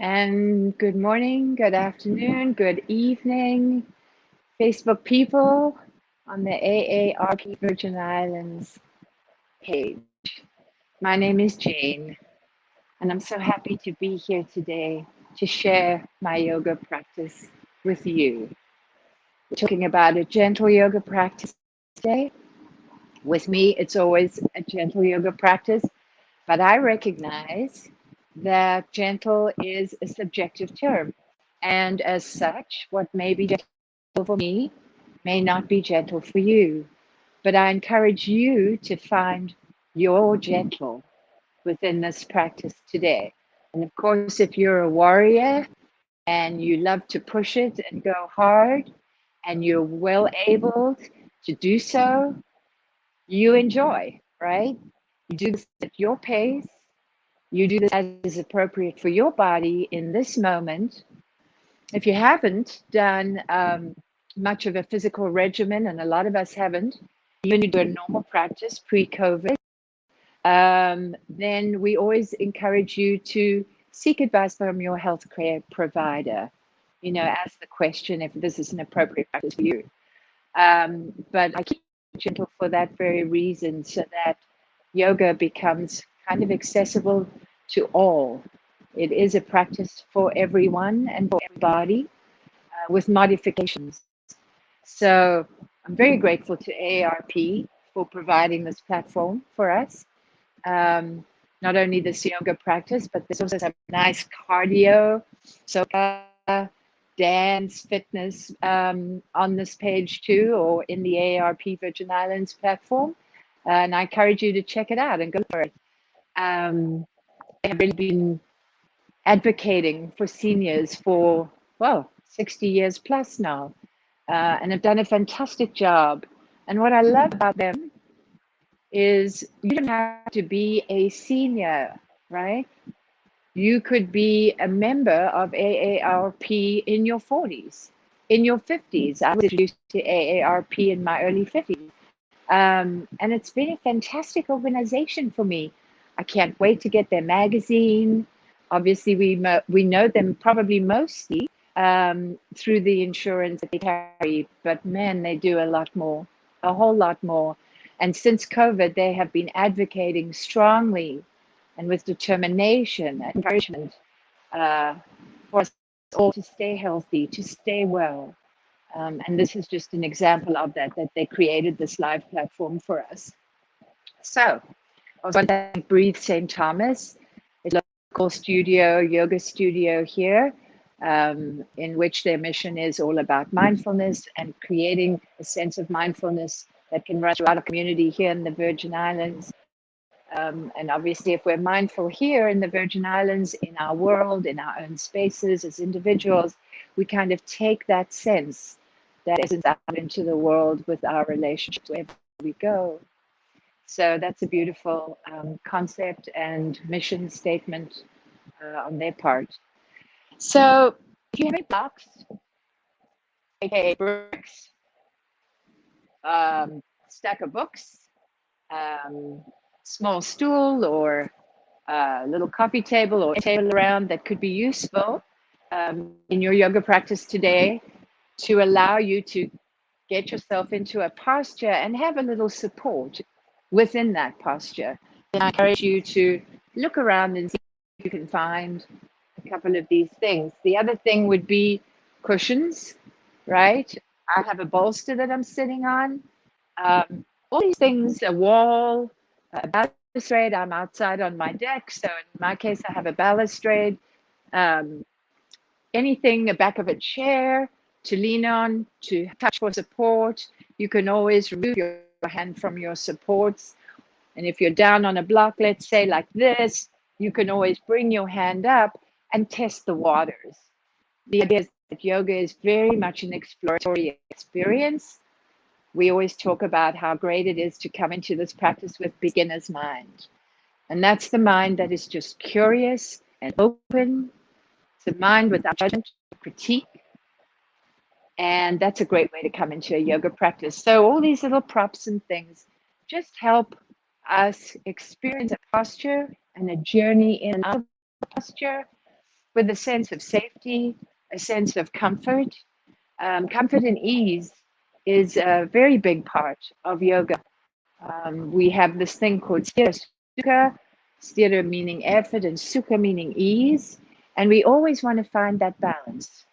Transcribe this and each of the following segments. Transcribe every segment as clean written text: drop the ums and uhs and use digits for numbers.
And good morning, good afternoon, good evening, Facebook people on the AARP Virgin Islands page. My name is Jane, and I'm so happy to be here today to share my yoga practice with you. We're talking about a gentle yoga practice today. With me, it's always a gentle yoga practice, but I recognize that gentle is a subjective term. And as such, what may be gentle for me may not be gentle for you. But I encourage you to find your gentle within this practice today. And of course, if you're a warrior and you love to push it and go hard, and you're well able to do so, you enjoy, right? You do this at your pace. You do this as is appropriate for your body in this moment. If you haven't done much of a physical regimen, and a lot of us haven't, even you do a normal practice pre-COVID, then we always encourage you to seek advice from your healthcare provider. Ask the question if this is an appropriate practice for you. But I keep it gentle for that very reason, so that yoga becomes kind of accessible to all. It is a practice for everyone and for everybody with modifications. So I'm very grateful to AARP for providing this platform for us. Not only this yoga practice, but there's also some nice cardio, yoga, dance, fitness on this page too, or in the AARP Virgin Islands platform. And I encourage you to check it out and go for it. I've really been advocating for seniors for, well, 60 years plus now, and have done a fantastic job. And what I love about them is you don't have to be a senior, right? You could be a member of AARP in your 40s, in your 50s. I was introduced to AARP in my early 50s. And it's been a fantastic organization for me. I can't wait to get their magazine. Obviously, we know them probably mostly through the insurance that they carry, but man, they do a lot more, a whole lot more. And since COVID, they have been advocating strongly and with determination and encouragement for us all to stay healthy, to stay well. And this is just an example of that they created this live platform for us. So I was want to thank Breathe St. Thomas, a local studio, yoga studio here, in which their mission is all about mindfulness and creating a sense of mindfulness that can run throughout our community here in the Virgin Islands. And obviously, if we're mindful here in the Virgin Islands, in our world, in our own spaces as individuals, we kind of take that sense, that essence out into the world with our relationships wherever we go. So that's a beautiful concept and mission statement on their part. So if you have any blocks, aka bricks, stack of books, um, small stool, or a little coffee table or table around that could be useful in your yoga practice today to allow you to get yourself into a posture and have a little support within that posture. Then I encourage you to look around and see if you can find a couple of these things. The other thing would be cushions, right? I have a bolster that I'm sitting on. All these things, a wall, a balustrade. I'm outside on my deck, so in my case, I have a balustrade. Um, Anything, the back of a chair to lean on, to touch for support. You can always remove your hand from your supports. And if you're down on a block, let's say like this, you can always bring your hand up and test the waters. The idea is that yoga is very much an exploratory experience. We always talk about how great it is to come into this practice with beginner's mind. And that's the mind that is just curious and open. It's a mind without judgment, critique. And that's a great way to come into a yoga practice. So all these little props and things just help us experience a posture and a journey in and out of the posture with a sense of safety, a sense of comfort. Comfort and ease is a very big part of yoga. We have this thing called sthira sukha, sthira meaning effort and sukha meaning ease. And we always want to find that balance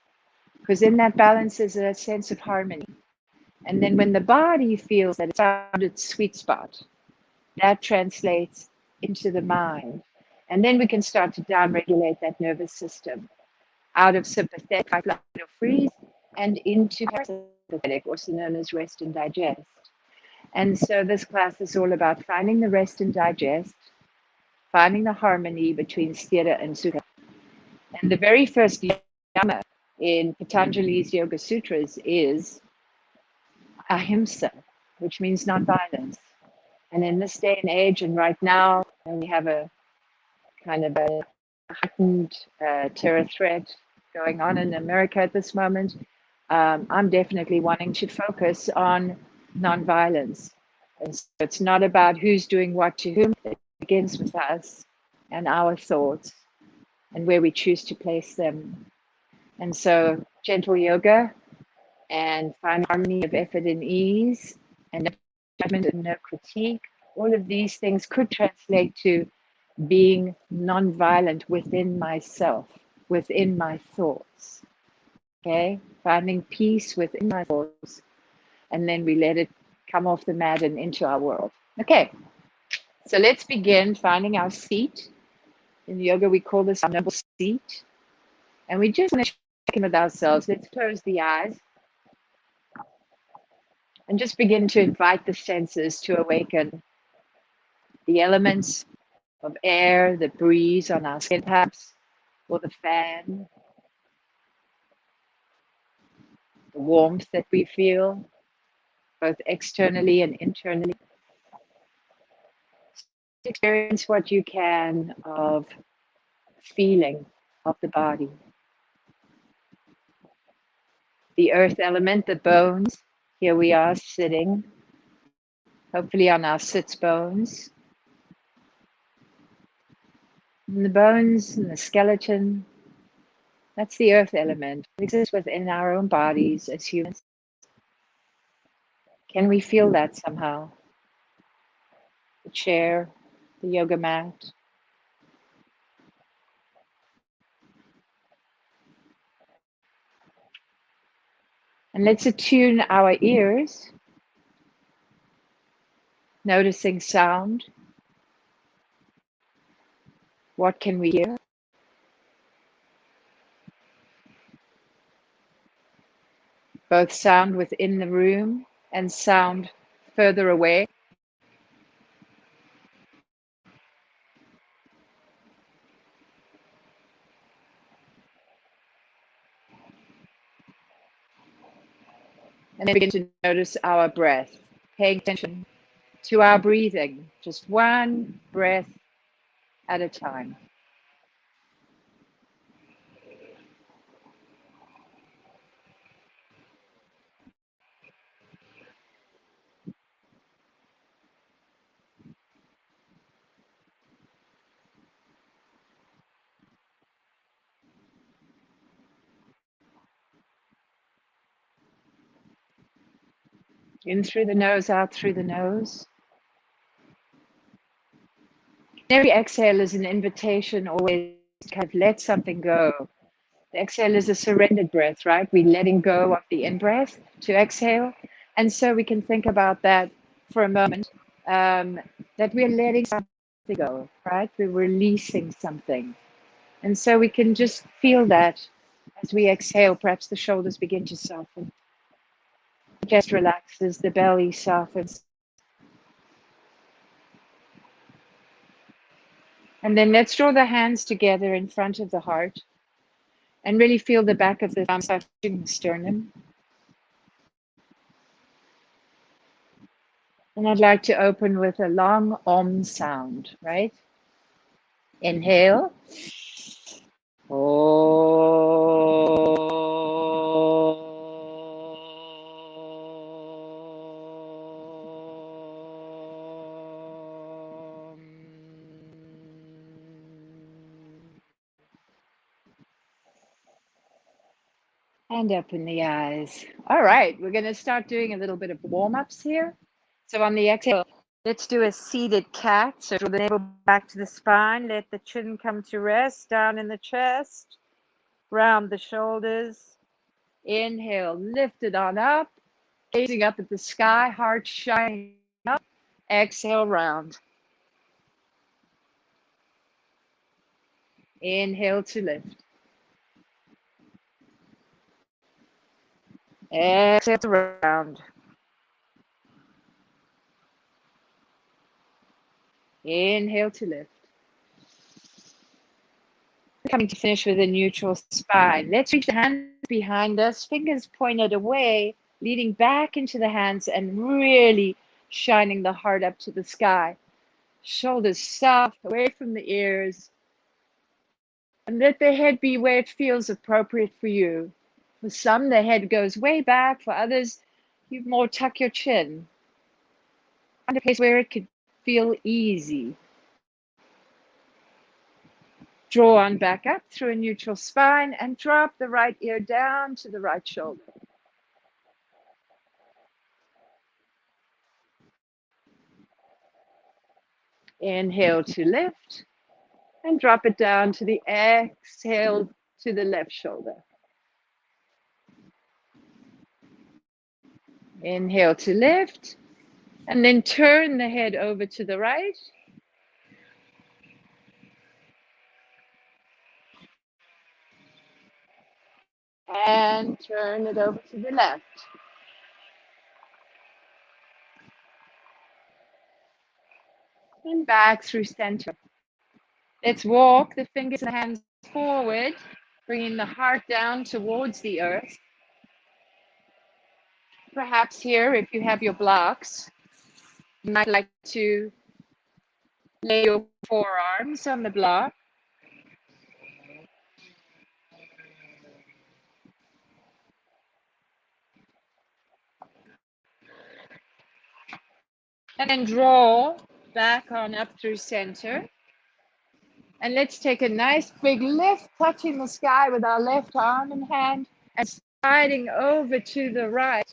because in that balance is a sense of harmony. And then when the body feels that it's found its sweet spot, that translates into the mind. And then we can start to downregulate that nervous system out of sympathetic, fight, flight, or freeze, and into parasympathetic, also known as rest and digest. And so this class is all about finding the rest and digest, finding the harmony between sthira and sukha. And the very first yama in Patanjali's Yoga Sutras is ahimsa, which means nonviolence. And in this day and age, and right now, we have a kind of a heightened terror threat going on in America at this moment. I'm definitely wanting to focus on nonviolence. And so it's not about who's doing what to whom. It begins with us and our thoughts and where we choose to place them. And so gentle yoga and find harmony of effort and ease and no judgment and no critique. All of these things could translate to being nonviolent within myself, within my thoughts. Okay, finding peace within my thoughts, and then we let it come off the mat and into our world. Okay, so let's begin finding our seat. In yoga, we call this our noble seat. And we just want to check in with ourselves. Let's close the eyes and just begin to invite the senses to awaken. The elements of air, the breeze on our skin perhaps, or the fan, the warmth that we feel, both externally and internally. Experience what you can of feeling of the body. The earth element, the bones. Here we are sitting, hopefully on our sits bones. And the bones and the skeleton, that's the earth element. It exists within our own bodies as humans. Can we feel that somehow? The chair, the yoga mat. And let's attune our ears, noticing sound. What can we hear? Both sound within the room and sound further away. And then begin to notice our breath, paying attention to our breathing, just one breath at a time. In through the nose, out through the nose. Every exhale is an invitation always to kind of let something go. The exhale is a surrendered breath, right? We're letting go of the in-breath to exhale. And so we can think about that for a moment, that we're letting something go, right? We're releasing something. And so we can just feel that as we exhale, perhaps the shoulders begin to soften. The chest relaxes, the belly softens. And then let's draw the hands together in front of the heart and really feel the back of the thumbs touching the sternum. And I'd like to open with a long Om sound, right? Inhale. And open the eyes. All right, we're going to start doing a little bit of warm-ups here. So on the exhale, let's do a seated cat. So draw the navel back to the spine. Let the chin come to rest down in the chest. Round the shoulders. Inhale, lift it on up. Gazing up at the sky, heart shining up. Exhale, round. Inhale to lift. Exhale to round. Inhale to lift. Coming to finish with a neutral spine. Let's reach the hands behind us, fingers pointed away, leading back into the hands and really shining the heart up to the sky. Shoulders soft, away from the ears. And let the head be where it feels appropriate for you. For some, the head goes way back. For others, you more tuck your chin. Find a place where it could feel easy. Draw on back up through a neutral spine and drop the right ear down to the right shoulder. Inhale to lift and drop it down to the exhale to the left shoulder. Inhale to lift and then turn the head over to the right. And turn it over to the left. And back through center. Let's walk the fingers and hands forward, bringing the heart down towards the earth. Perhaps here, if you have your blocks, you might like to lay your forearms on the block. And then draw back on up through center. And let's take a nice big lift, touching the sky with our left arm and hand and sliding over to the right.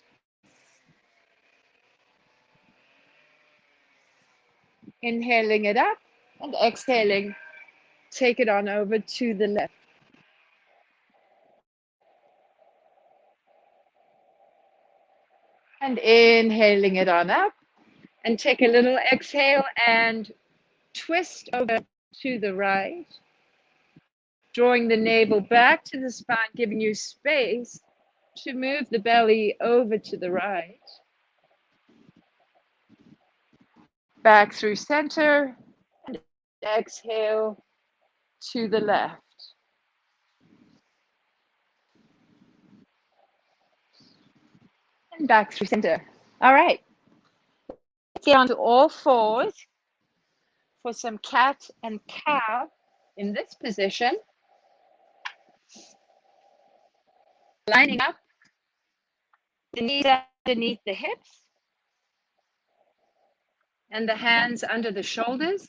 Inhaling it up and exhaling, take it on over to the left. And inhaling it on up and take a little exhale and twist over to the right, drawing the navel back to the spine, giving you space to move the belly over to the right. Back through center and exhale to the left. And back through center. All right. Let's get onto all fours for some cat and cow in this position. Lining up, the knees underneath the hips and the hands under the shoulders.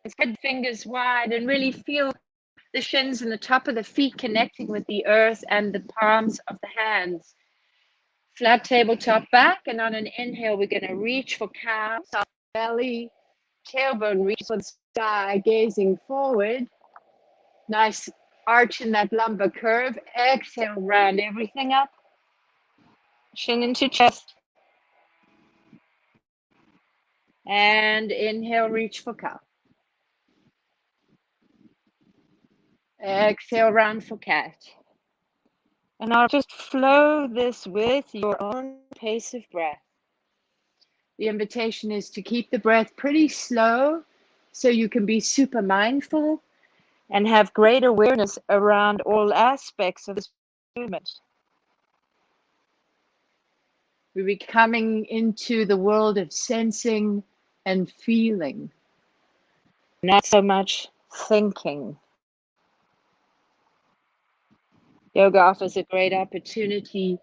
Spread the fingers wide and really feel the shins and the top of the feet connecting with the earth and the palms of the hands. Flat tabletop back, and on an inhale, we're going to reach for cow, soft belly, tailbone reach for the sky, gazing forward. Nice arch in that lumbar curve. Exhale, round everything up. Chin into chest. And inhale, reach for cow. Exhale, round for cat. And I'll just flow this with your own pace of breath. The invitation is to keep the breath pretty slow so you can be super mindful and have great awareness around all aspects of this movement. We'll be coming into the world of sensing and feeling, not so much thinking. Yoga offers a great opportunity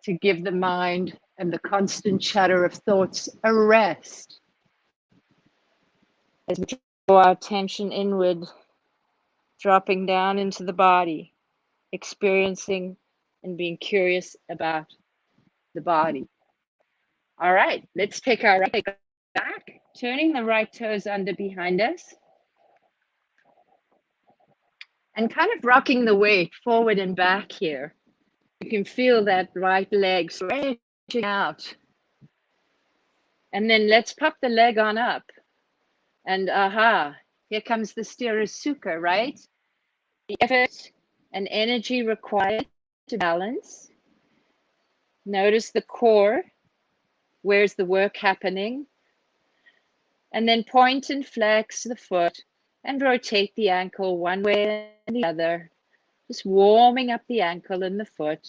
to give the mind and the constant chatter of thoughts a rest. As we draw our attention inward, dropping down into the body, experiencing and being curious about the body. All right, let's take our right leg back, turning the right toes under behind us, and kind of rocking the weight forward and back here. You can feel that right leg stretching out. And then let's pop the leg on up. And aha, here comes the Sthira-Sukha, right? The effort and energy required to balance. Notice the core. Where's the work happening? And then point and flex the foot and rotate the ankle one way and the other. Just warming up the ankle and the foot.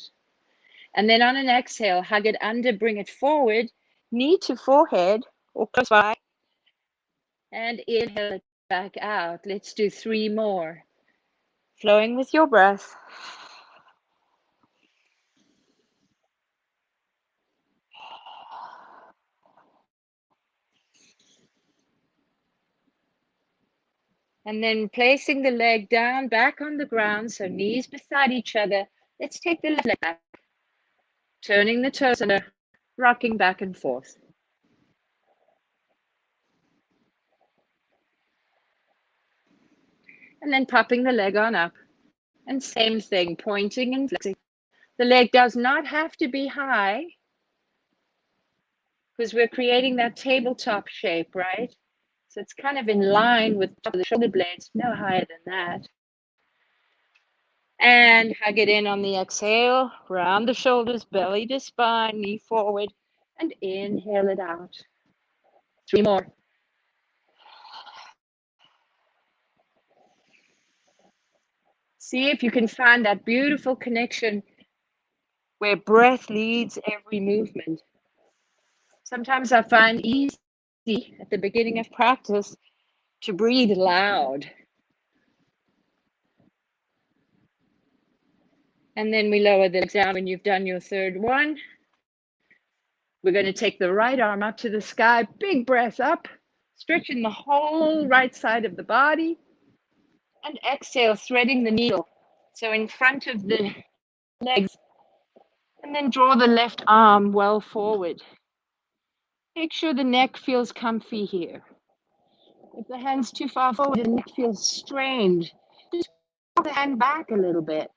And then on an exhale, hug it under, bring it forward, knee to forehead or close by. And inhale it back out. Let's do 3 more. Flowing with your breath. And then placing the leg down, back on the ground, so knees beside each other. Let's take the left leg back. Turning the toes under, rocking back and forth. And then popping the leg on up. And same thing, pointing and flexing. The leg does not have to be high because we're creating that tabletop shape, right? So it's kind of in line with the shoulder blades, no higher than that. And hug it in on the exhale, round the shoulders, belly to spine, knee forward, and inhale it out. 3 more. See if you can find that beautiful connection where breath leads every movement. Sometimes I find easy at the beginning of practice to breathe loud. And then we lower the legs down when you've done your 3rd one. We're going to take the right arm up to the sky, big breath up, stretching the whole right side of the body. And exhale, threading the needle. So in front of the legs. And then draw the left arm well forward. Make sure the neck feels comfy here. If the hand's too far forward, the neck feels strained. Just pull the hand back a little bit.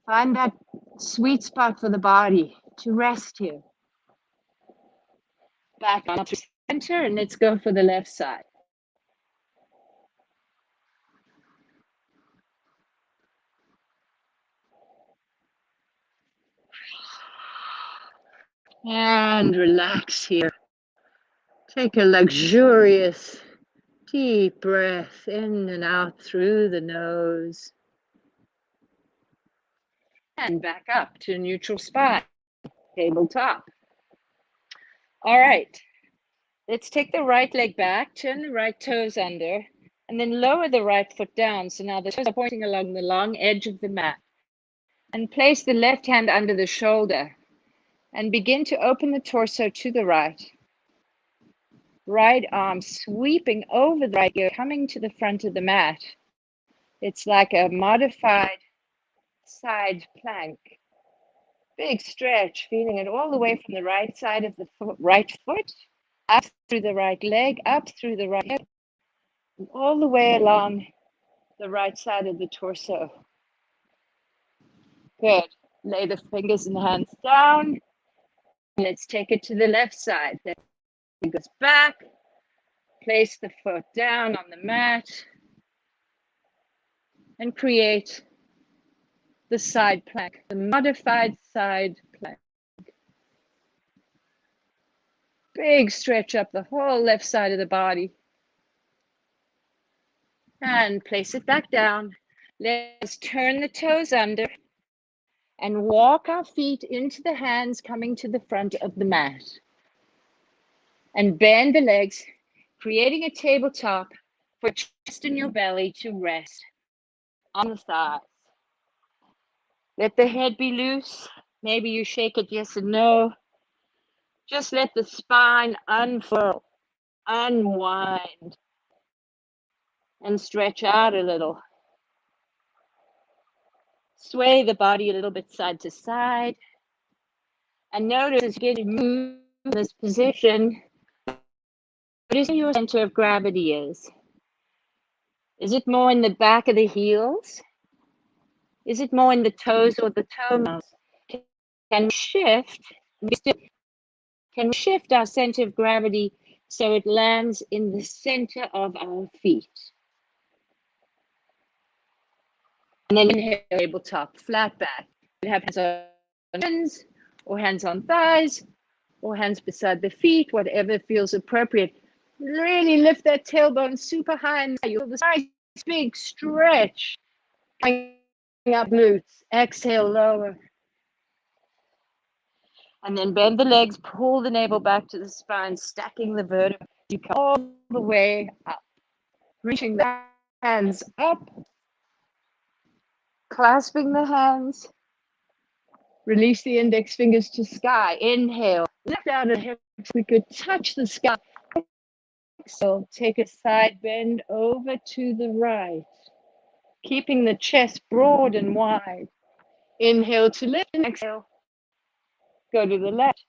Find that sweet spot for the body to rest here. Back up to center, and let's go for the left side. And relax here. Take a luxurious, deep breath in and out through the nose. And back up to neutral spine, tabletop. All right, let's take the right leg back, turn the right toes under, and then lower the right foot down. So now the toes are pointing along the long edge of the mat. And place the left hand under the shoulder and begin to open the torso to the right. Right arm sweeping over the right ear, coming to the front of the mat. It's like a modified side plank. Big stretch, feeling it all the way from the right side of the right foot, up through the right leg, up through the right hip, and all the way along the right side of the torso. Good. Lay the fingers and the hands down. Let's take it to the left side. Then goes back. Place the foot down on the mat and create the side plank, the modified side plank. Big stretch up the whole left side of the body. And place it back down. Let's turn the toes under and walk our feet into the hands coming to the front of the mat. And bend the legs, creating a tabletop for chest and your belly to rest on the thighs. Let the head be loose. Maybe you shake it yes and no. Just let the spine unfurl, unwind. and stretch out a little. Sway the body a little bit side to side. And notice as you get to move in this position, notice where your center of gravity is. Is it more in the back of the heels? Is it more in the toes or the toenails? Can we shift? Can we shift our center of gravity so it lands in the center of our feet? And then inhale, tabletop, flat back. You have hands on shins, or hands on thighs, or hands beside the feet, whatever feels appropriate. Really lift that tailbone super high, and you feel this nice big stretch. Coming up glutes. Exhale, lower. And then bend the legs, pull the navel back to the spine, stacking the vertebrae. You come all the way up. Reaching the hands up, clasping the hands. Release the index fingers to sky. Inhale, lift out the hips. We could touch the sky. Exhale, take a side bend over to the right. Keeping the chest broad and wide. Inhale to lift, and exhale. Go to the left.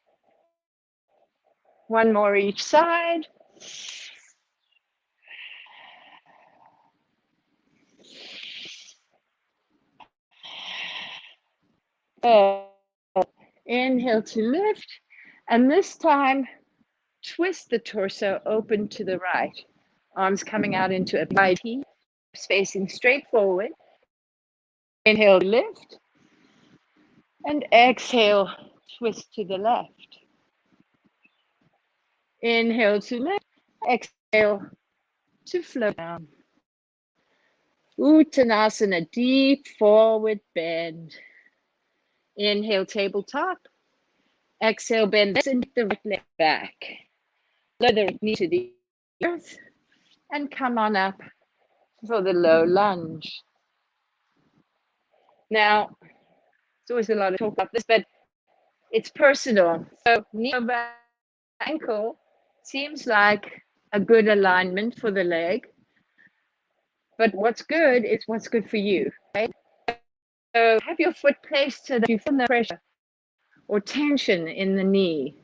One more each side. Inhale to lift, and this time twist the torso open to the right. Arms coming out into a wide T, facing straight forward. Inhale, lift, and exhale, twist to the left. Inhale to lift, exhale to float down. Uttanasana, deep forward bend. Inhale, tabletop. Exhale, bend and the right leg back. Lower the right knee to the earth and come on up for the low lunge. Now, there's always a lot of talk about this, but it's personal. So knee over ankle seems like a good alignment for the leg, but what's good is what's good for you, right? So have your foot placed so that you feel the pressure or tension in the knee.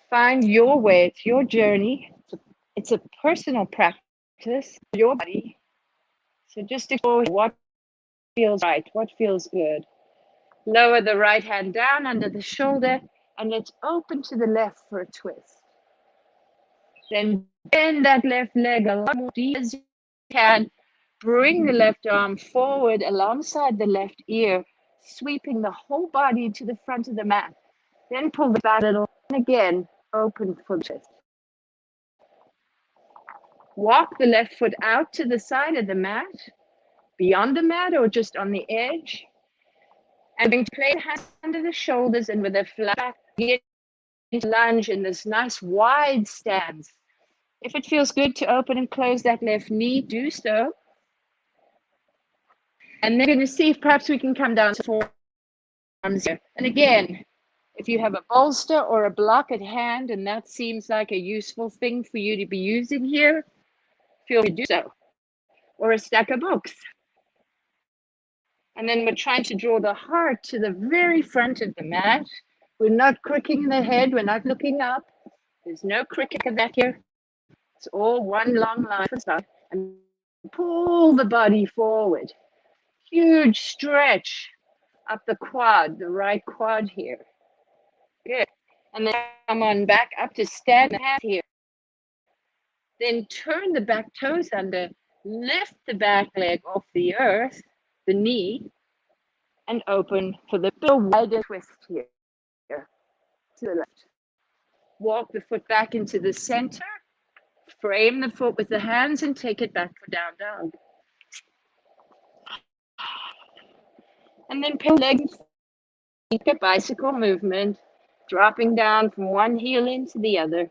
Find your way. It's your journey. It's a personal practice, your body. So just explore what feels right, what feels good. Lower the right hand down under the shoulder, and let's open to the left for a twist. Then bend that left leg a lot more deep as you can. Bring the left arm forward alongside the left ear, sweeping the whole body to the front of the mat. Then pull the back a little, and again, open for the twist. Walk the left foot out to the side of the mat, beyond the mat or just on the edge. And bring the hands under the shoulders, and with a flat back, lunge in this nice wide stance. If it feels good to open and close that left knee, do so. And then we're going to see if perhaps we can come down to forearms here. And again, if you have a bolster or a block at hand, and that seems like a useful thing for you to be using here, feel free to do so. Or a stack of books. And then we're trying to draw the heart to the very front of the mat. We're not crooking the head. We're not looking up. There's no cricket of that here. It's all one long line for start. And pull the body forward. Huge stretch up the quad, the right quad here. Good. And then come on back up to stand here. Then turn the back toes under. Lift the back leg off the earth, the knee, and open for the wider twist here. To the left. Walk the foot back into the center. Frame the foot with the hands and take it back for down dog. And then peel legs, a bicycle movement, dropping down from one heel into the other.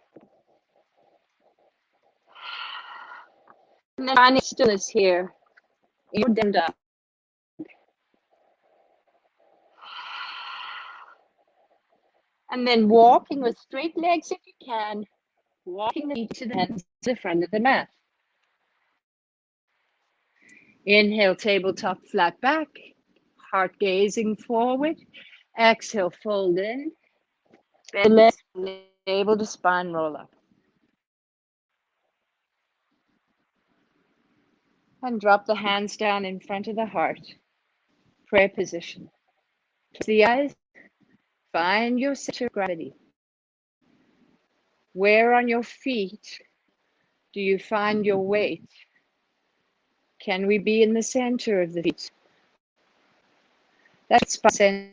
And then finding stillness here. Your down dog. And then walking with straight legs if you can. Walking the feet to the hands to the front of the mat. Inhale, tabletop, flat back, heart gazing forward. Exhale, fold in. Bend the legs, navel to spine, roll up. And drop the hands down in front of the heart. Prayer position. Close the eyes. Find your center of gravity. Where on your feet do you find your weight? Can we be in the center of the feet? That sends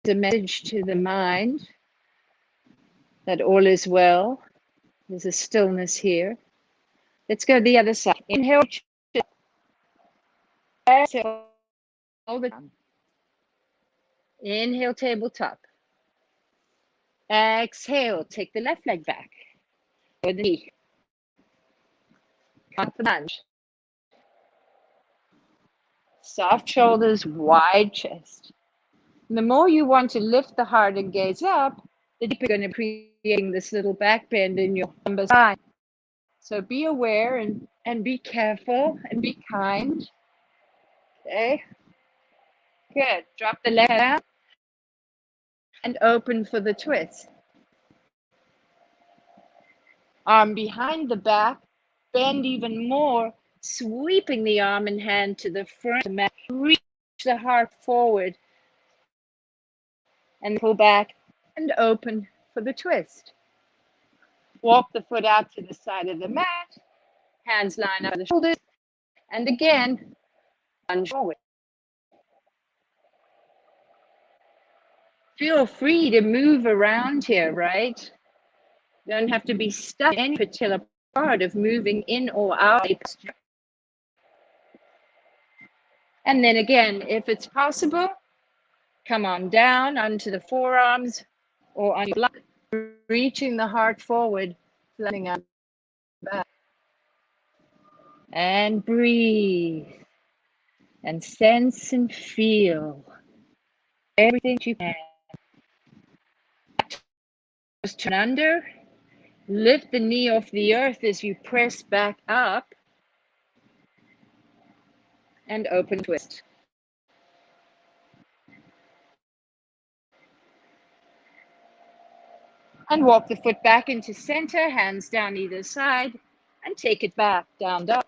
a message to the mind that all is well. There's a stillness here. Let's go to the other side. Inhale, exhale, hold it down. Inhale, tabletop. Exhale, take the left leg back. With the knee. Come for lunge. Soft shoulders, wide chest. And the more you want to lift the heart and gaze up, the deeper you're going to be creating this little back bend in your lumbar spine. So be aware and be careful and be kind. Okay. Good. Drop the leg down and open for the twist. Arm behind the back, bend even more, sweeping the arm and hand to the front of the mat. Reach the heart forward and pull back and open for the twist. Walk the foot out to the side of the mat, hands line up the shoulders, and again, lunge forward. Feel free to move around here, right? You don't have to be stuck in any particular part of moving in or out. And then again, if it's possible, come on down onto the forearms or on your block, reaching the heart forward, letting out back. And breathe and sense and feel everything you can. Just turn under, lift the knee off the earth as you press back up, and open twist. And walk the foot back into center, hands down either side, and take it back, down dog.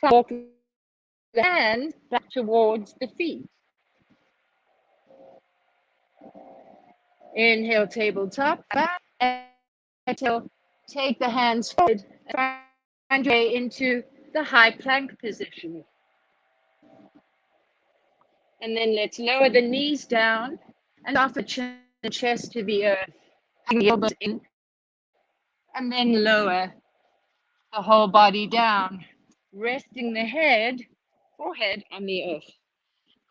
Walk the hands back towards the feet. Inhale, tabletop, back. Exhale, take the hands forward, find your way into the high plank position. And then let's lower the knees down and offer chin and chest to the earth. Hang the elbows in, and then lower the whole body down, resting the forehead on the earth.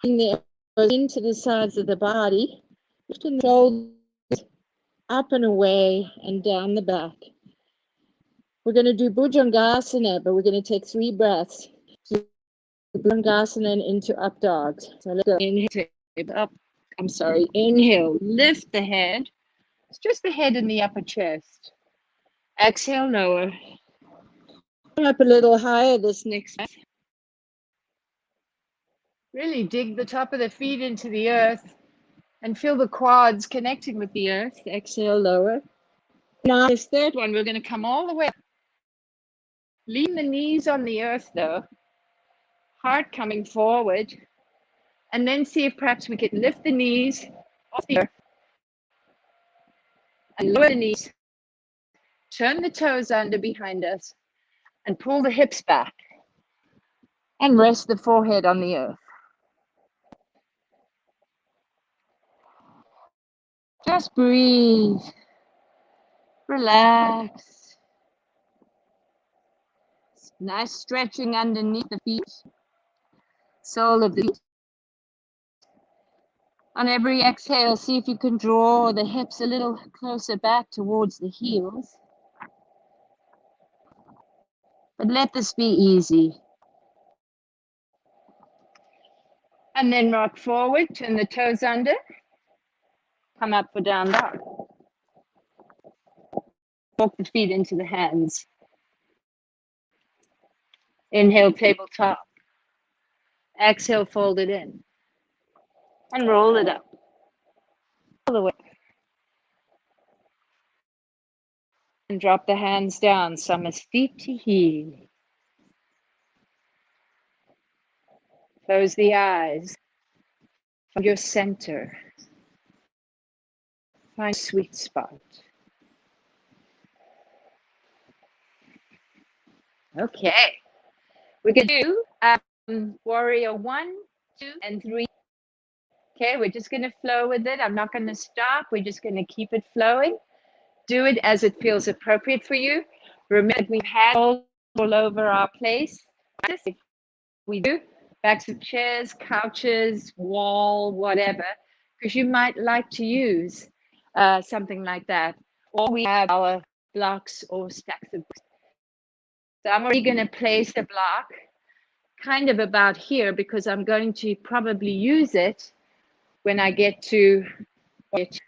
Bring the elbows into the sides of the body, lifting the shoulders up and away and down the back. We're going to do Bhujangasana, but we're going to take 3 breaths. Bhujangasana and into up dogs. So let's go. Inhale, lift the head. It's just the head and the upper chest. Exhale, lower. Come up a little higher this next breath. Really dig the top of the feet into the earth and feel the quads connecting with the earth. Exhale, lower. Now this third one, we're going to come all the way up. Lean the knees on the earth though. Heart coming forward. And then see if perhaps we could lift the knees off the earth. And lower the knees. Turn the toes under behind us. And pull the hips back. And rest the forehead on the earth. Just breathe. Relax. Nice stretching underneath the feet. Sole of the feet. On every exhale, see if you can draw the hips a little closer back towards the heels. But let this be easy. And then rock forward, turn the toes under. Come up for down dog. Walk the feet into the hands. Inhale, tabletop. Exhale, fold it in. And roll it up. All the way. And drop the hands down. Samasthiti. Close the eyes. Find your center. Find a sweet spot. Okay. We're going to do warrior 1, 2, and 3. Okay, we're just going to flow with it. I'm not going to stop. We're just going to keep it flowing. Do it as it feels appropriate for you. Remember, we've had all over our place. We do backs of chairs, couches, wall, whatever, because you might like to use something like that. Or we have our blocks or stacks of books. So I'm already going to place the block kind of about here because I'm going to probably use it when I get to it.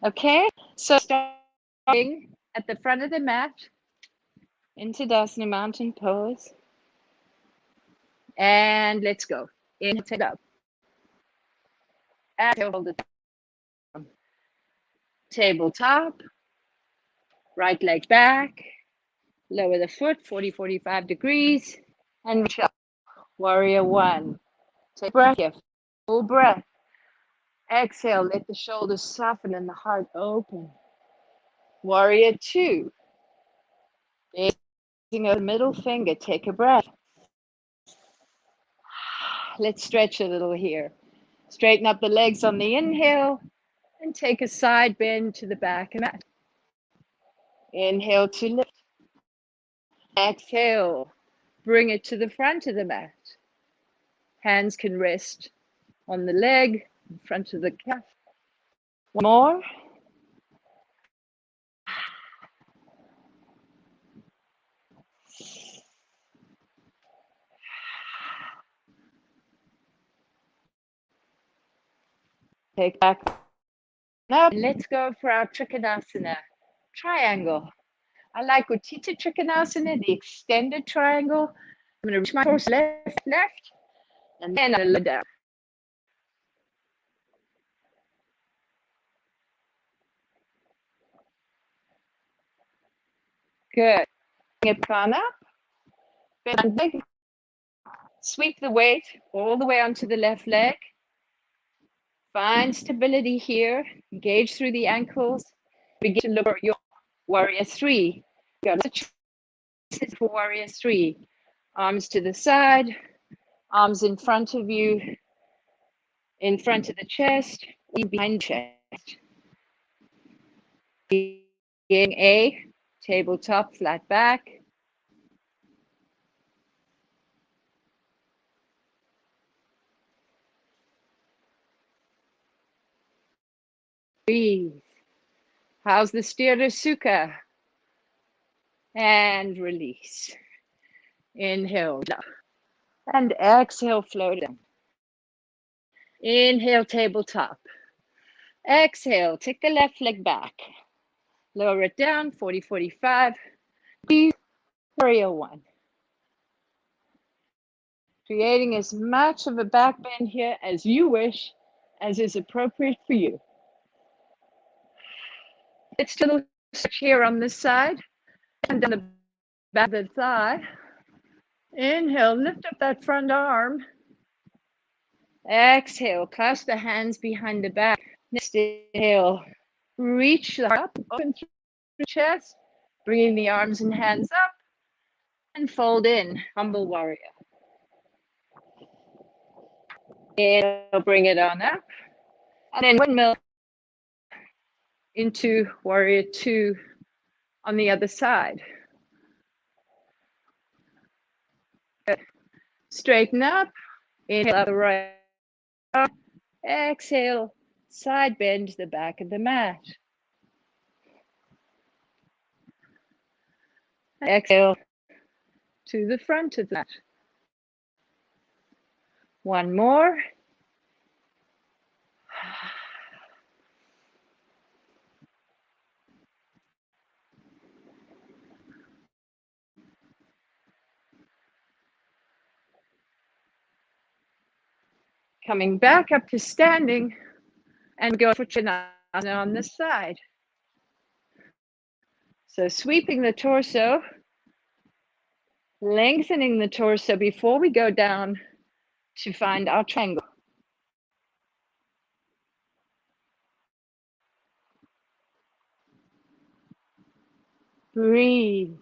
Okay, so starting at the front of the mat into Tadasana Mountain Pose. And let's go. Inhale, take it up. Exhale, hold it down. Tabletop. Right leg back. Lower the foot, 40, 45 degrees. And reach up. Warrior 1. Take a breath here. Full breath. Exhale, let the shoulders soften and the heart open. Warrior 2. Raising a middle finger, take a breath. Let's stretch a little here. Straighten up the legs on the inhale and take a side bend to the back of the mat. Inhale to lift. Exhale, bring it to the front of the mat. Hands can rest on the leg, in front of the calf. One more. Take back up. Let's go for our Trikonasana triangle. I like Utthita Trikonasana, the extended triangle. I'm going to reach my torso left, and then I'll look down. Good. Bring it on up. Bend leg. Sweep the weight all the way onto the left leg. Find stability here. Engage through the ankles. Begin to look at your warrior 3. This is for warrior 3. Arms to the side. Arms in front of you. In front of the chest. Behind the chest. Being A. Tabletop, flat back. Breathe. How's the Sthira Sukha? And release. Inhale. And exhale, float down. Inhale, tabletop. Exhale, take the left leg back. Lower it down, 40, 45. Warrior 1. Creating as much of a back bend here as you wish, as is appropriate for you. It's still here on this side, and down the back of the thigh. Inhale, lift up that front arm. Exhale, clasp the hands behind the back. Next inhale, reach the heart up, open through the chest, bringing the arms and hands up, and fold in, humble warrior. Inhale, bring it on up, and then windmill into warrior 2 on the other side. Good. Straighten up, inhale up the right arm, exhale, side bend the back of the mat. Exhale to the front of that. One more. Coming back up to standing and go for Uttanasana on this side. So sweeping the torso, lengthening the torso before we go down to find our triangle. Breathe,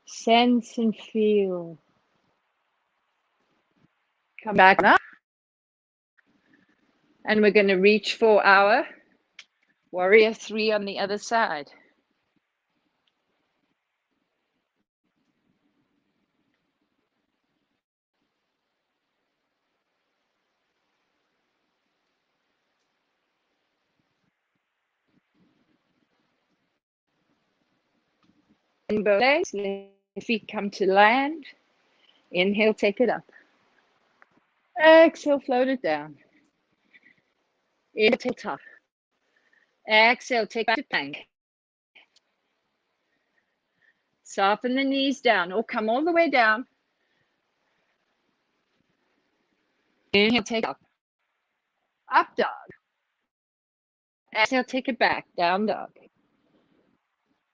sense and feel. Come back up. And we're going to reach for our warrior 3 on the other side. And both legs, let feet come to land. Inhale, take it up. Exhale, float it down. Inhale, take it up. Exhale, take it to plank. Soften the knees down or come all the way down. Inhale, take it up. Up dog. Exhale, take it back. Down dog.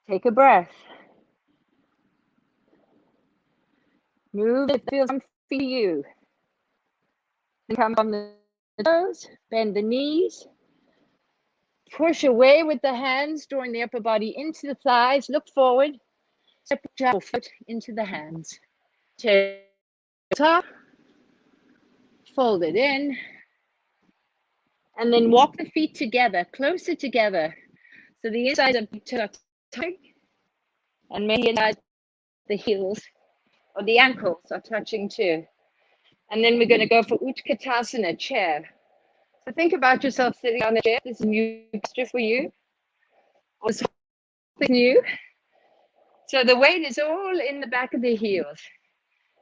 Take a breath. Move it feels comfy to you. And come on the toes, bend the knees. Push away with the hands, drawing the upper body into the thighs. Look forward. Step your foot into the hands. Take top. Fold it in. And then walk the feet together, closer together. So the inside of the toe are touching. And maybe the heels or the ankles are touching too. And then we're going to go for Utkatasana, chair. So think about yourself sitting on a chair. This is a new posture for you. Or something new. So the weight is all in the back of the heels.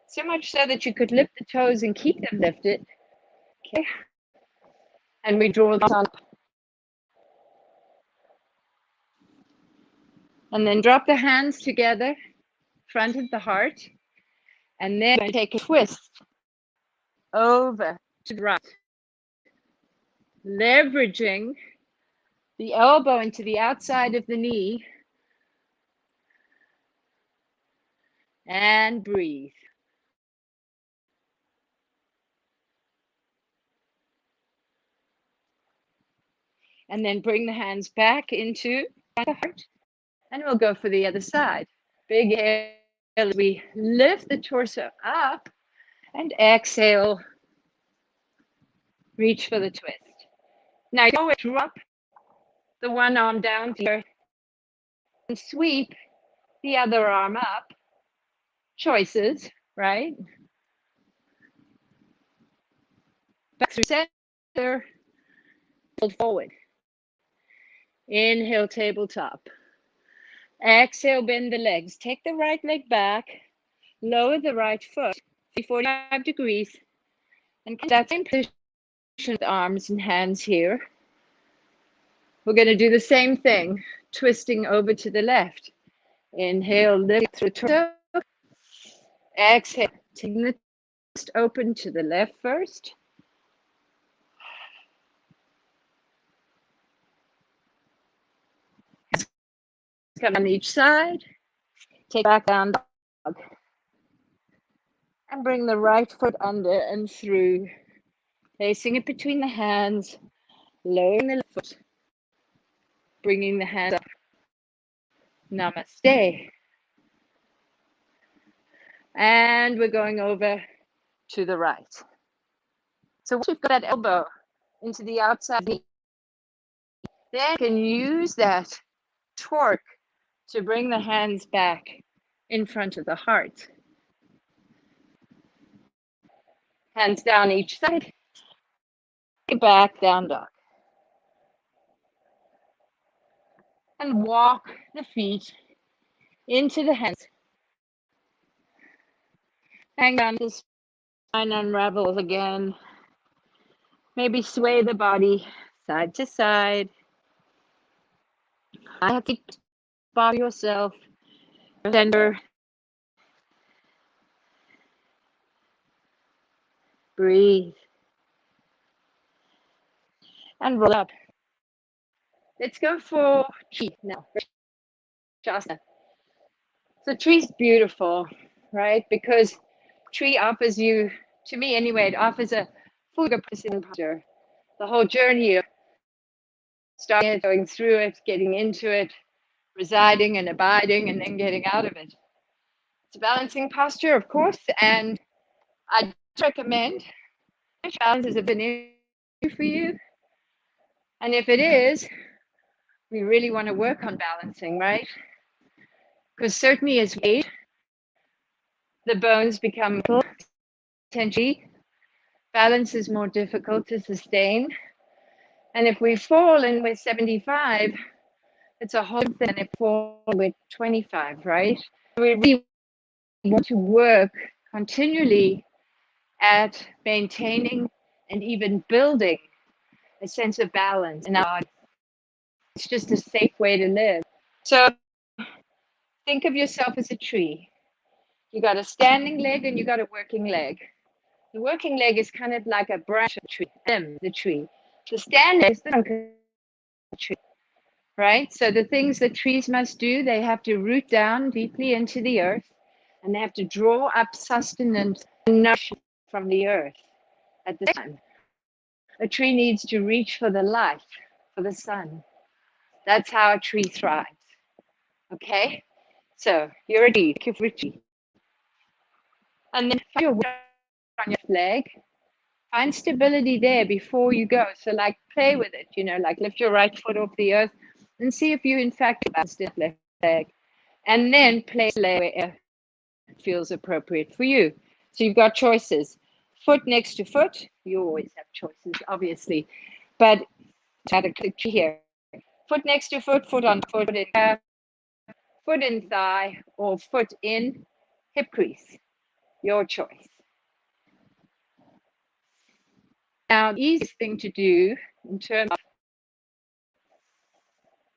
So much so that you could lift the toes and keep them lifted. Okay. And we draw them on. And then drop the hands together, front of the heart. And then take a twist over to the right. Leveraging the elbow into the outside of the knee. And breathe. And then bring the hands back into the heart. And we'll go for the other side. Big inhale as we lift the torso up. And exhale. Reach for the twist. Now you always drop the one arm down here and sweep the other arm up. Choices, right? Back through center. Fold forward. Inhale, tabletop. Exhale, bend the legs. Take the right leg back. Lower the right foot 45 degrees. And that same position with arms and hands here. We're going to do the same thing, twisting over to the left. Inhale, lift through the torso. Exhale, taking the twist open to the left first. Come on each side. Take back down dog. And bring the right foot under and through. Placing it between the hands. Lowering the left foot. Bringing the hands up. Namaste. And we're going over to the right. So once we've got that elbow into the outside knee, then you can use that torque to bring the hands back in front of the heart. Hands down each side. Back, down dog. And walk the feet into the hands. Hang on, the spine unravels again. Maybe sway the body side to side. I have to bother yourself. Center. Breathe. and roll up. Let's go for tree now. Shasta. So tree's beautiful, right? Because tree offers you, to me anyway, it offers a full posture. The whole journey of starting it, going through it, getting into it, residing and abiding, and then getting out of it. It's a balancing posture, of course, and I recommend balance is a bit issue for you. And if it is, we really want to work on balancing, right? Because certainly as we age, the bones become potentially balance is more difficult to sustain. And if we fall and we're 75, it's a whole thing. If we fall, we're 25, right? We really want to work continually at maintaining and even building a sense of balance in our body. It's just a safe way to live. So think of yourself as a tree. You got a standing leg and you got a working leg. The working leg is kind of like a branch of the tree, the tree. The standing is the trunk of the tree, right? So the things that trees must do, they have to root down deeply into the earth and they have to draw up sustenance and nourishment from the earth at the time. A tree needs to reach for the light, for the sun. That's how a tree thrives. Okay? So you're a tree. And then find your on your leg. Find stability there before you go. So like play with it, like lift your right foot off the earth and see if you in fact balance the left leg. And then place leg where it feels appropriate for you. So you've got choices. Foot next to foot. You always have choices, obviously. But got to click here. Foot next to foot, foot on foot in calf, foot in thigh, or foot in hip crease. Your choice. Now, the easiest thing to do in terms of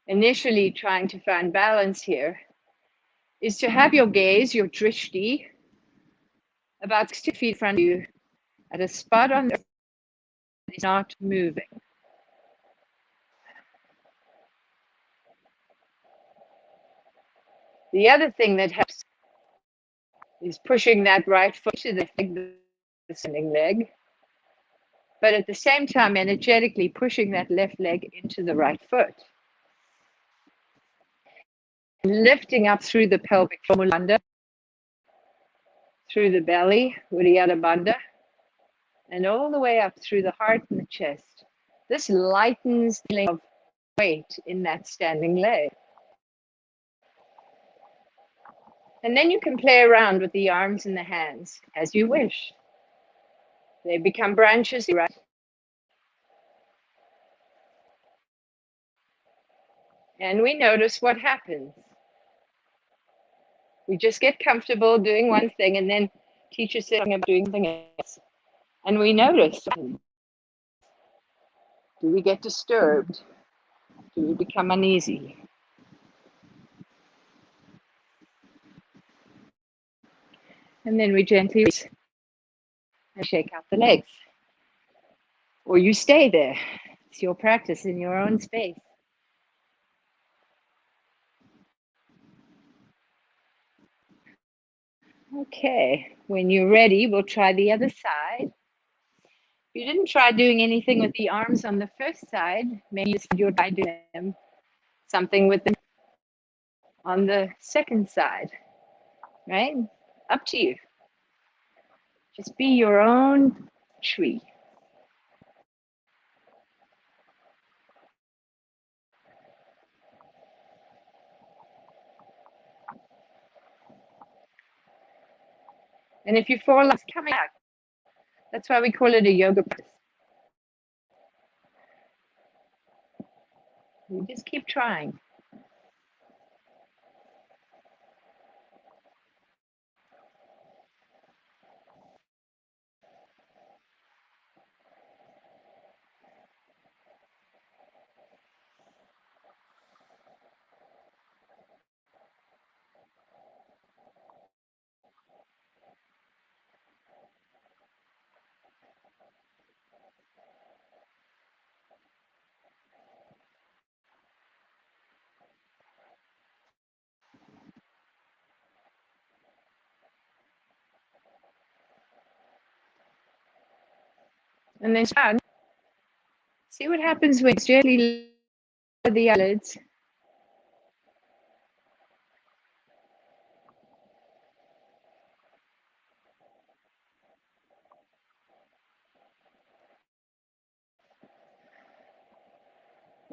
initially trying to find balance here is to have your gaze, your drishti, about 60 feet in front of you at a spot on the earth that is not moving. The other thing that helps is pushing that right foot to the standing leg, but at the same time, energetically pushing that left leg into the right foot. Lifting up through the pelvic floor, through the belly, Uddiyana Bandha, and all the way up through the heart and the chest. This lightens the feeling of weight in that standing leg. And then you can play around with the arms and the hands as you wish. They become branches, right? And we notice what happens. We just get comfortable doing one thing and then teacher says about doing something else. And we notice, do we get disturbed? Do we become uneasy? And then we gently shake out the legs. Or you stay there. It's your practice in your own space. Okay, when you're ready, we'll try the other side. If you didn't try doing anything with the arms on the first side, maybe you'll try doing something with them on the second side, right? Up to you. Just be your own tree. And if you fall, it's coming out. That's why we call it a yoga practice. You just keep trying. And then down. See what happens when you gently lower the eyelids.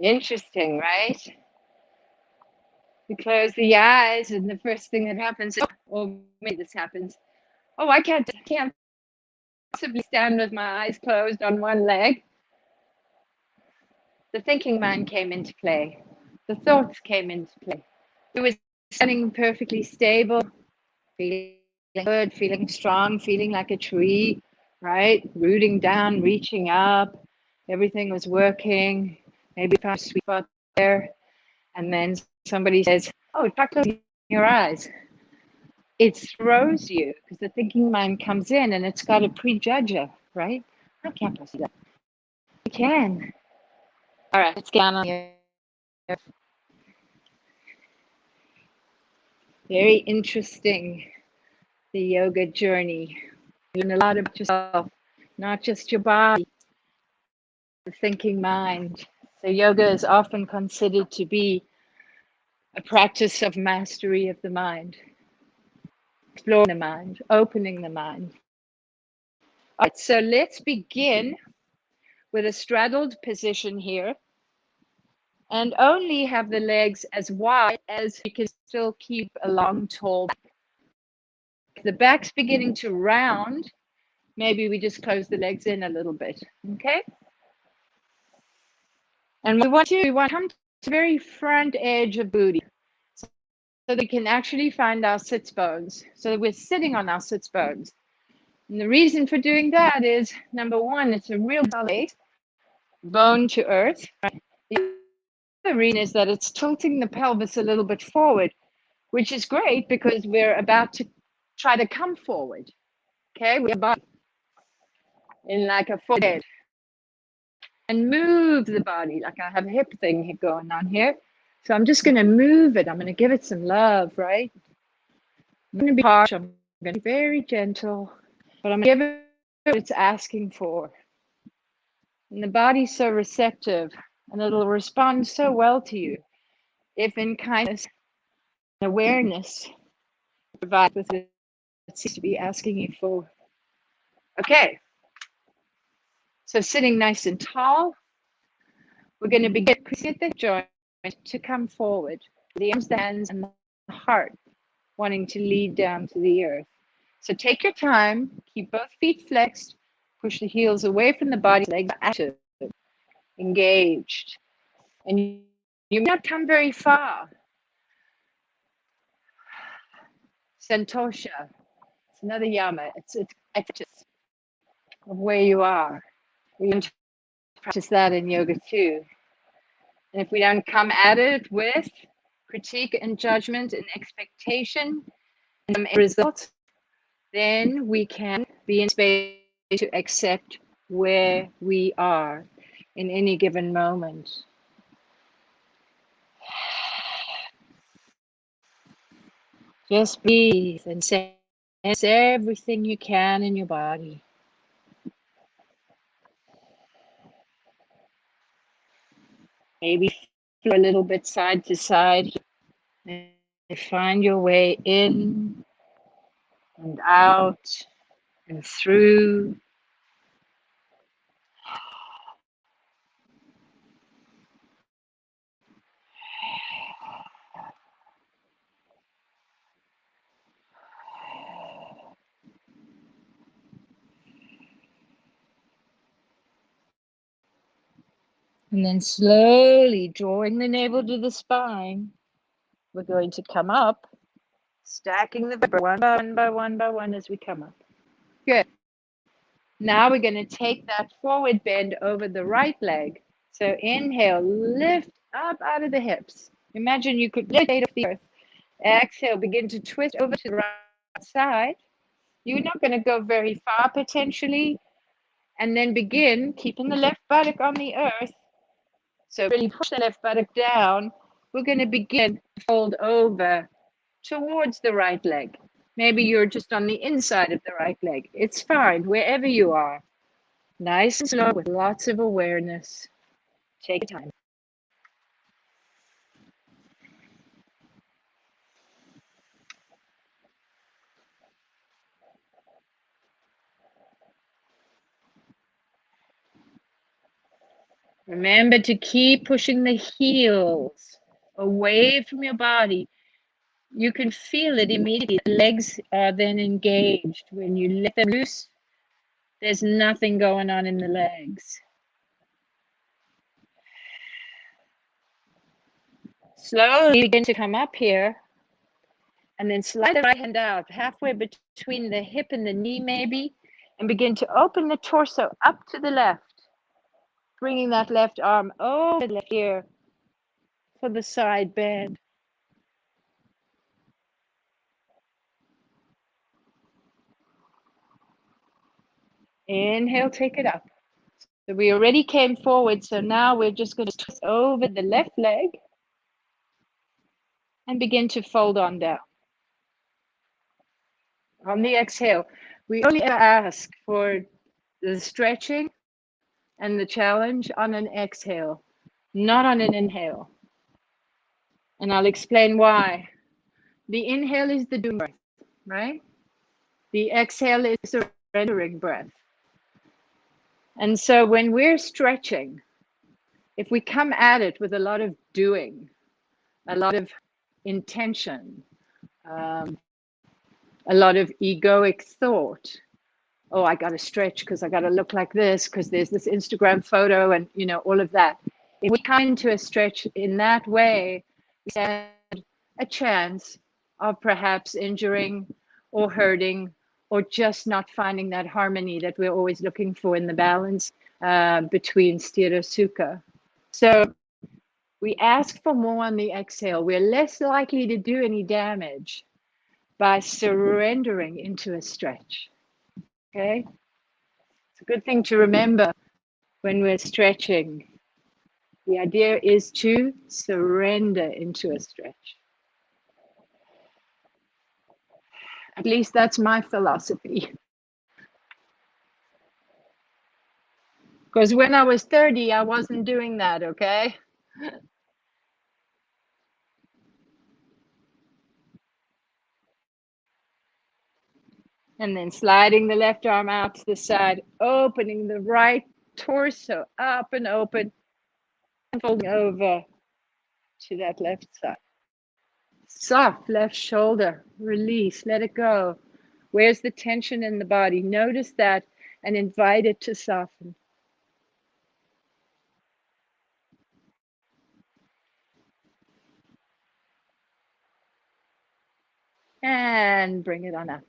Interesting, right? You close the eyes, and the first thing that happens, or maybe this happens. Oh, I can't possibly stand with my eyes closed on one leg. The thinking mind came into play. The thoughts came into play. It was standing perfectly stable, feeling good, feeling strong, feeling like a tree, right? Rooting down, reaching up. Everything was working. Maybe found a sweet spot there. And then somebody says, oh, try closing your eyes. It throws you because the thinking mind comes in and it's got a prejudger, right? I can't possibly do that. You can. All right, let's get on here. Very interesting, the yoga journey. You learn a lot about yourself, not just your body, the thinking mind. So yoga is often considered to be a practice of mastery of the mind, exploring the mind, opening the mind. All right, so let's begin with a straddled position here and only have the legs as wide as you can still keep a long, tall back. If the back's beginning to round, maybe we just close the legs in a little bit, okay? And we want to come to the very front edge of booty so that we can actually find our sits bones, so that we're sitting on our sits bones. And the reason for doing that is, number one, it's a real base, bone to earth. Right? The other reason is that it's tilting the pelvis a little bit forward, which is great because we're about to try to come forward. Okay, we're about in like a forehead and move the body. Like I have a hip thing going on here. So I'm just going to move it. I'm going to give it some love, right? I'm going to be harsh. I'm going to be very gentle, but I'm going to give it what it's asking for. And the body's so receptive and it'll respond so well to you if in kindness and awareness provide with it seems to be asking you for. Okay. So sitting nice and tall, we're going to begin at the joint to come forward. The arms, the hands, and the heart wanting to lead down to the earth. So take your time, keep both feet flexed, push the heels away from the body, legs active, engaged. And you may not come very far. Santosha, it's another yama. It's practice of where you are. We can practice that in yoga too. And if we don't come at it with critique and judgment and expectation and results, then we can be in space to accept where we are in any given moment. Just breathe and sense everything you can in your body. Maybe feel a little bit side to side and find your way in and out and through. And then slowly drawing the navel to the spine, we're going to come up, stacking the vertebrae one by one as we come up. Good. Now we're going to take that forward bend over the right leg. So inhale, lift up out of the hips. Imagine you could lift off the earth. Exhale, begin to twist over to the right side. You're not going to go very far potentially. And then begin keeping the left buttock on the earth. So really push the left buttock down. We're going to begin to fold over towards the right leg. Maybe you're just on the inside of the right leg. It's fine, wherever you are. Nice and slow with lots of awareness. Take your time. Remember to keep pushing the heels away from your body. You can feel it immediately. The legs are then engaged. When you let them loose, there's nothing going on in the legs. Slowly begin to come up here and then slide the right hand out halfway between the hip and the knee maybe, and begin to open the torso up to the left, bringing that left arm over the left ear for the side bend. Inhale, take it up. So we already came forward, so now we're just going to twist over the left leg and begin to fold on down. On the exhale, we only ask for the stretching and the challenge on an exhale, not on an inhale. And I'll explain why. The inhale is the doing breath, right? The exhale is the surrendering breath. And so when we're stretching, if we come at it with a lot of doing, a lot of intention, a lot of egoic thought, oh, I got to stretch because I got to look like this because there's this Instagram photo and, you know, all of that. If we come into a stretch in that way, we stand a chance of perhaps injuring or hurting or just not finding that harmony that we're always looking for in the balance between sthira sukha. So we ask for more on the exhale. We're less likely to do any damage by surrendering into a stretch. Okay? It's a good thing to remember when we're stretching. The idea is to surrender into a stretch. At least that's my philosophy. Because when I was 30, I wasn't doing that, okay? And then sliding the left arm out to the side, opening the right torso up and open, and folding over to that left side. Soft left shoulder, release, let it go. Where's the tension in the body? Notice that and invite it to soften. And bring it on up.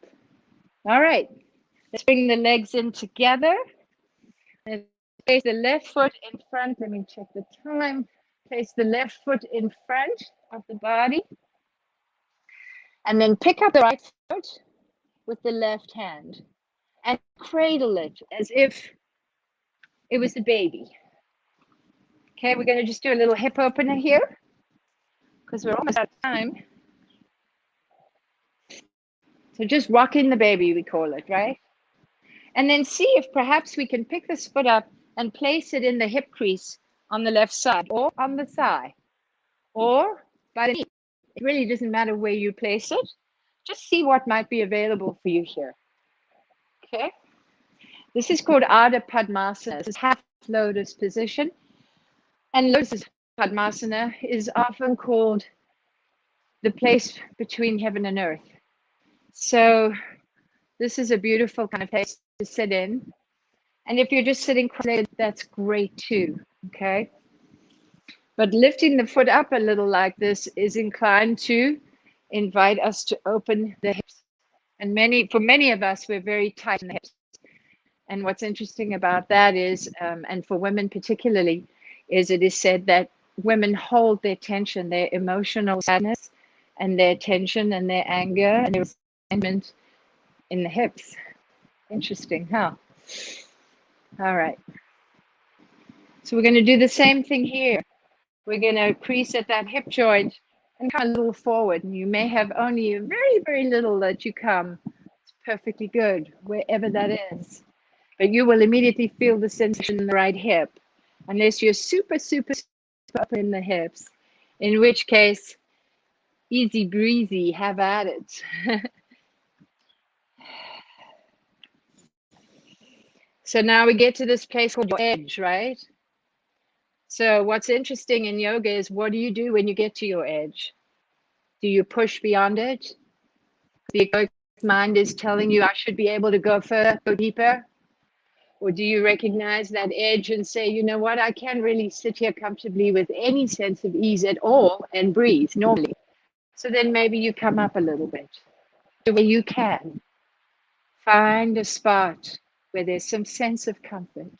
All right, let's bring the legs in together. And place the left foot in front. Let me check the time. Place the left foot in front of the body. And then pick up the right foot with the left hand and cradle it as if it was a baby. Okay, we're going to just do a little hip opener here because we're almost out of time. So just rocking the baby, we call it, right? And then see if perhaps we can pick this foot up and place it in the hip crease on the left side or on the thigh or by the knee. It really doesn't matter where you place it. Just see what might be available for you here. Okay. This is called Ardha Padmasana. This is half lotus position. And lotus Padmasana is often called the place between heaven and earth. So this is a beautiful kind of place to sit in. And if you're just sitting cross-legged, that's great too, okay? But lifting the foot up a little like this is inclined to invite us to open the hips. And for many of us, we're very tight in the hips. And what's interesting about that is, and for women particularly, is it is said that women hold their tension, their emotional sadness, and their tension and their anger and their resentment in the hips. Interesting, huh? All right. So we're going to do the same thing here. We're going to crease at that hip joint and come a little forward. And you may have only a very, very little that you come. It's perfectly good, wherever that is. but you will immediately feel the sensation in the right hip, unless you're super, super, super up in the hips, in which case, easy breezy, have at it. So now we get to this place called your edge, right? So what's interesting in yoga is, what do you do when you get to your edge? Do you push beyond it? The egoic mind is telling you, I should be able to go further, go deeper. Or do you recognize that edge and say, you know what, I can't really sit here comfortably with any sense of ease at all and breathe normally. So then maybe you come up a little bit. The way you can find a spot where there's some sense of comfort.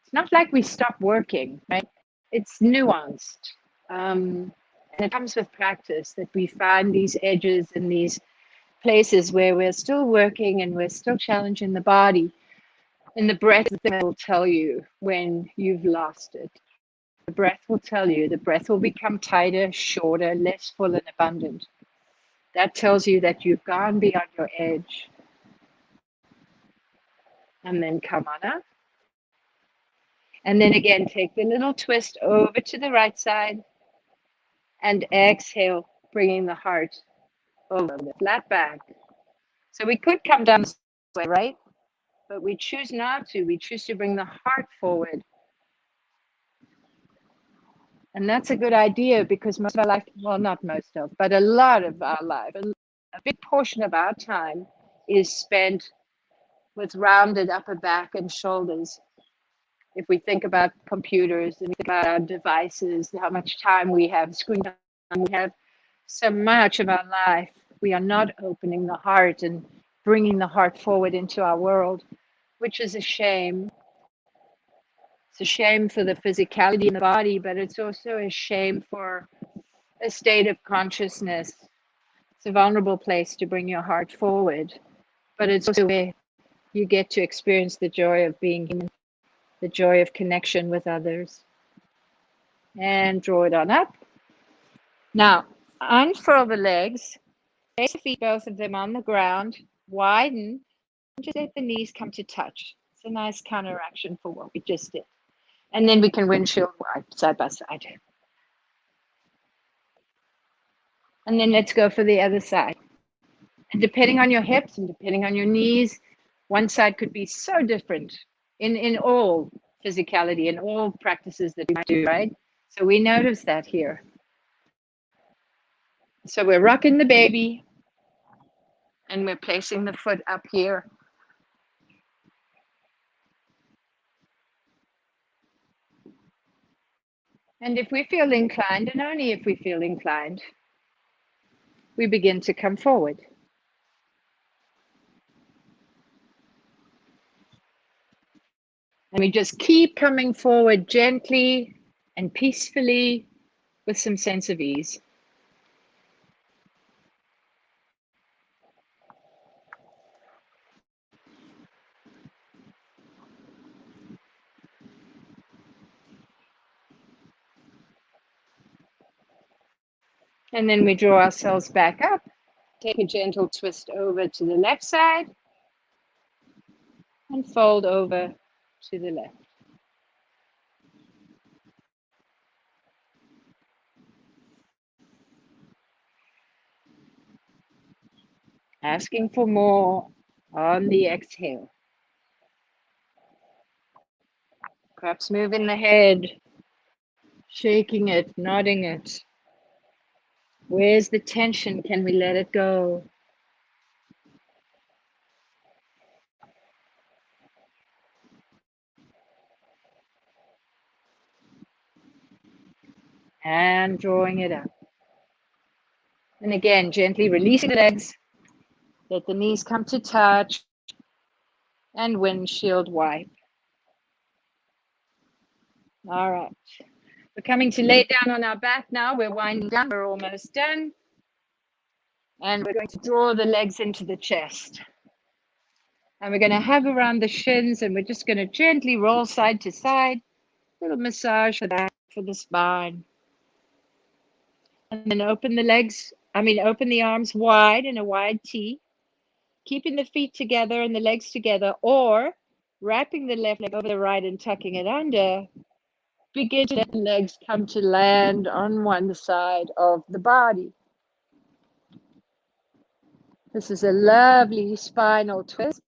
It's not like we stop working, right? It's nuanced. And it comes with practice that we find these edges and these places where we're still working and we're still challenging the body. And the breath will tell you when you've lost it. The breath will tell you. The breath will become tighter, shorter, less full and abundant. That tells you that you've gone beyond your edge. And then come on up. And then again, take the little twist over to the right side. And exhale, bringing the heart over the flat back. So we could come down this way, right? But we choose not to. We choose to bring the heart forward. And that's a good idea, because most of our life, well, not most of, but a lot of our life, a big portion of our time is spent with rounded upper back and shoulders. If we think about computers and think about our devices, how much time we have, screen time we have, so much of our life, we are not opening the heart and bringing the heart forward into our world, which is a shame. It's a shame for the physicality in the body, but it's also a shame for a state of consciousness. It's a vulnerable place to bring your heart forward, but it's also where you get to experience the joy of being human, the joy of connection with others. And draw it on up. Now, unfurl the legs, place the feet, both of them on the ground, widen, and just let the knees come to touch. It's a nice counteraction for what we just did. And then we can windshield wide, side by side. And then let's go for the other side. And depending on your hips and depending on your knees, one side could be so different in all physicality, in all practices that we might do, right? So we notice that here. So we're rocking the baby and we're placing the foot up here. And if we feel inclined, and only if we feel inclined, we begin to come forward. And we just keep coming forward gently and peacefully with some sense of ease. And then we draw ourselves back up, take a gentle twist over to the left side, and fold over to the left. Asking for more on the exhale. Perhaps moving the head, shaking it, nodding it. Where's the tension? Can we let it go? And drawing it up. And again, gently releasing the legs. Let the knees come to touch. And windshield wipe. All right. We're coming to lay down on our back now. We're winding down. We're almost done. And we're going to draw the legs into the chest. And we're going to have around the shins, and we're just going to gently roll side to side. A little massage for that, for the spine. And then open the legs, open the arms wide in a wide T. keeping the feet together and the legs together, or wrapping the left leg over the right and tucking it under, begin to let the legs come to land on one side of the body. This is a lovely spinal twist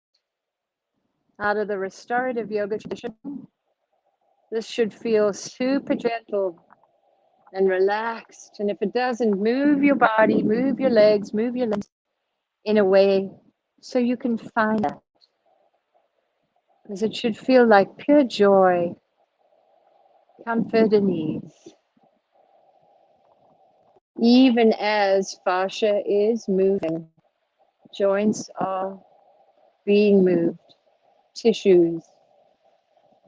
out of the restorative yoga tradition. This should feel super gentle and relaxed. And if it doesn't, move your body, move your legs, move your limbs in a way so you can find that. Because it should feel like pure joy, comfort, and ease. Even as fascia is moving, joints are being moved, tissues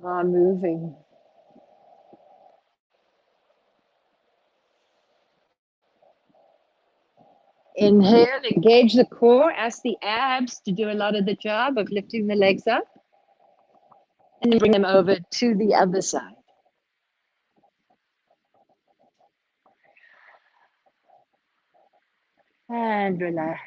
are moving. Inhale, engage the core, ask the abs to do a lot of the job of lifting the legs up, and then bring them over to the other side. And relax.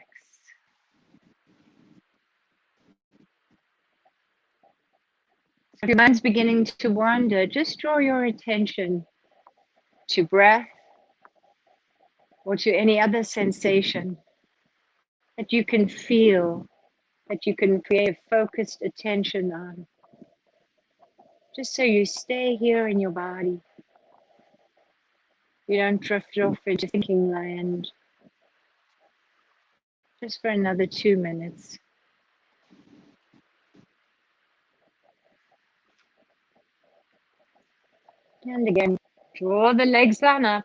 So if your mind's beginning to wander, just draw your attention to breath or to any other sensation that you can feel, that you can create focused attention on. Just so you stay here in your body. You don't drift off into thinking land. Just for another 2 minutes. And again, draw the legs on up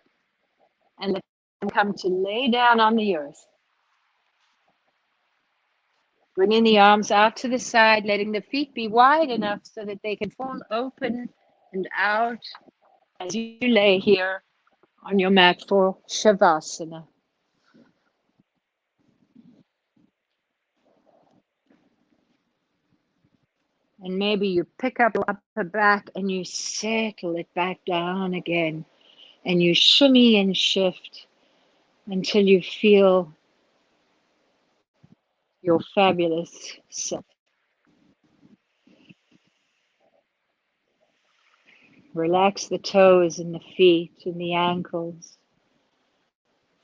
and let them come to lay down on the earth. Bringing the arms out to the side, letting the feet be wide enough so that they can fall open and out as you lay here on your mat for Shavasana. And maybe you pick up your upper back and you settle it back down again. And you shimmy and shift until you feel your fabulous self. Relax the toes and the feet and the ankles.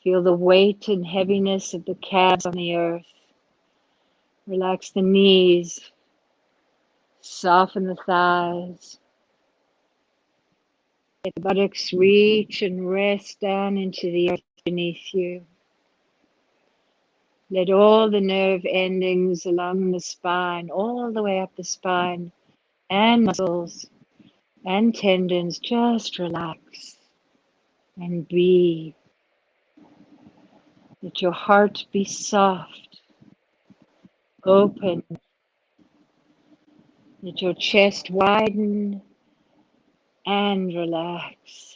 Feel the weight and heaviness of the calves on the earth. Relax the knees. Soften the thighs. Let the buttocks reach and rest down into the earth beneath you. Let all the nerve endings along the spine, all the way up the spine, and muscles and tendons just relax and be. Let your heart be soft, open. Let your chest widen and relax.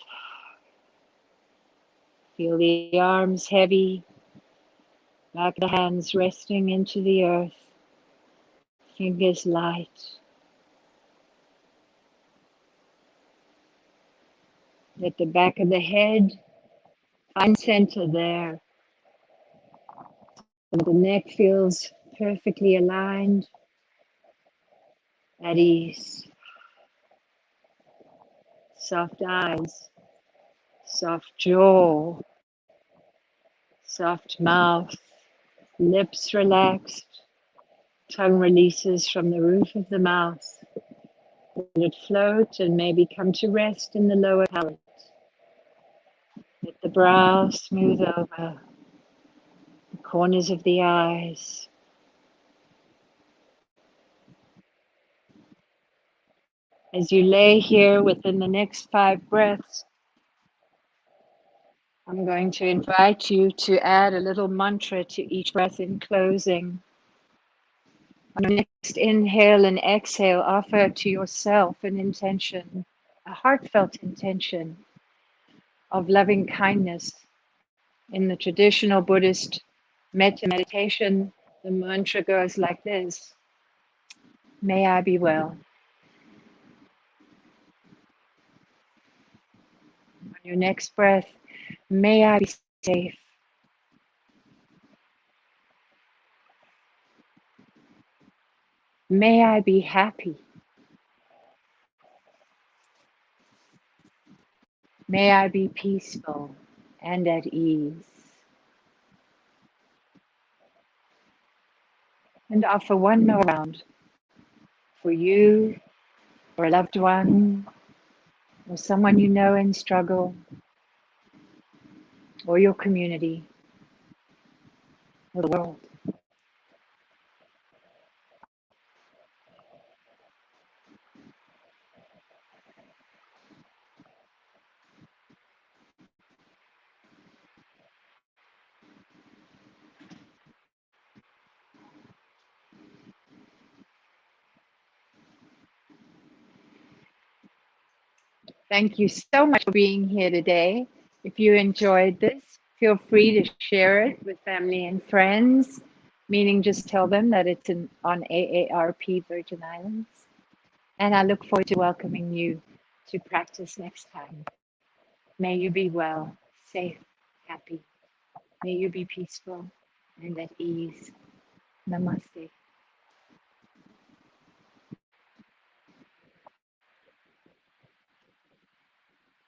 Feel the arms heavy, back of the hands resting into the earth, fingers light. Let the back of the head find center there. And the neck feels perfectly aligned, at ease. Soft eyes, soft jaw, soft mouth, lips relaxed, tongue releases from the roof of the mouth. Let it float and maybe come to rest in the lower palate. Let the brow smooth over, the corners of the eyes. As you lay here within the next 5 breaths, I'm going to invite you to add a little mantra to each breath in closing. On your next inhale and exhale, offer to yourself an intention, a heartfelt intention of loving kindness. In the traditional Buddhist metta meditation, the mantra goes like this: may I be well. On your next breath, may I be safe. May I be happy. May I be peaceful and at ease. And offer one more round for you, or a loved one, or someone you know in struggle, or your community, or the world. Thank you so much for being here today. If you enjoyed this, feel free to share it with family and friends, meaning just tell them that it's on AARP Virgin Islands. And I look forward to welcoming you to practice next time. May you be well, safe, happy. May you be peaceful and at ease. Namaste.